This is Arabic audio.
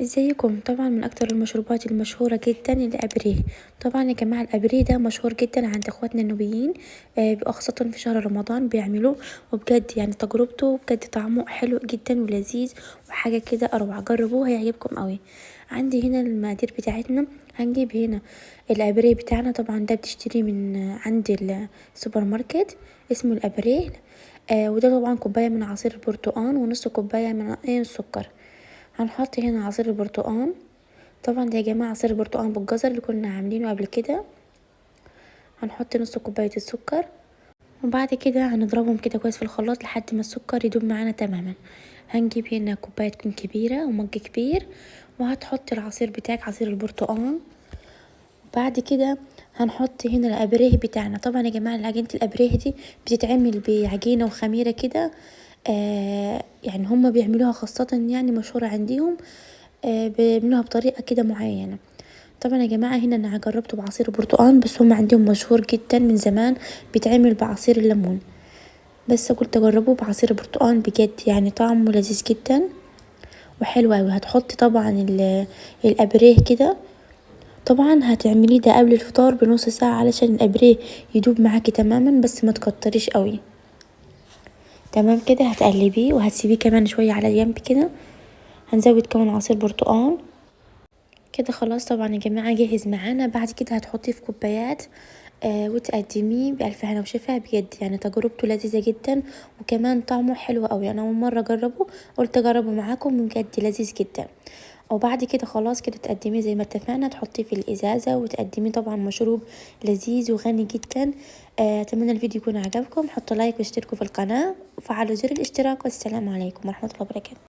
ازيكم؟ طبعا من اكتر المشروبات المشهوره جدا الابريه. طبعا يا جماعه الابريه ده مشهور جدا عند اخواتنا النوبيين، خاصه في شهر رمضان بيعملوه، وبجد يعني تجربته بجد طعمه حلو جدا ولذيذ وحاجه كده اروع. جربوه هيعجبكم قوي. عندي هنا المقادير بتاعتنا. هنجيب هنا الابريه بتاعنا، طبعا ده بتشتريه من عند السوبر ماركت، اسمه الابريه. وده طبعا كوبايه من عصير البرتقال ونص كوبايه من السكر. هنحط هنا عصير البرتقال. طبعا ده يا جماعه عصير البرتقال بالجزر اللي كنا عاملينه قبل كده. هنحط نص كوبايه السكر، وبعد كده هنضربهم كده كويس في الخلاط لحد ما السكر يدوب معانا تماما. هنجيب هنا كوبايه تكون كبيره ومج كبير، وهتحط العصير بتاعك عصير البرتقال. بعد كده هنحط هنا الابريه بتاعنا. طبعا يا جماعه عجينه الابريه دي بتتعمل بعجينه وخميره كده، يعني هما بيعملوها خاصه، يعني مشهوره عندهم، بيعملوها بطريقه كده معينه. طبعا يا جماعه هنا انا جربته بعصير البرتقال، بس هم عندهم مشهور جدا من زمان بيتعمل بعصير الليمون، بس قلت اجربه بعصير البرتقال، بجد يعني طعمه لذيذ جدا وحلو اوي. هتحطي طبعا الابريه كده. طبعا هتعمليه ده قبل الفطار بنص ساعه علشان الابريه يدوب معاكي تماما، بس ما تكتريش قوي. تمام كده، هتقلبيه وهتسيبيه كمان شويه على جنب كده. هنزود كمان عصير برتقال كده. خلاص طبعا يا جماعه جاهز معانا. بعد كده هتحطيه في كوبايات، وتقدميه بألف هنا وشفا. بجد يعني تجربته لذيذه جدا، وكمان طعمه حلو قوي. انا اول مره اجربه قلت اجربه معاكم، بجد لذيذ جدا. وبعد كده خلاص كده تقدميه زي ما اتفقنا، تحطيه في الازازه وتقدميه. طبعا مشروب لذيذ وغني جدا. اتمنى الفيديو يكون عجبكم. حطوا لايك واشتركوا في القناه وفعلوا زر الاشتراك، والسلام عليكم ورحمه الله وبركاته.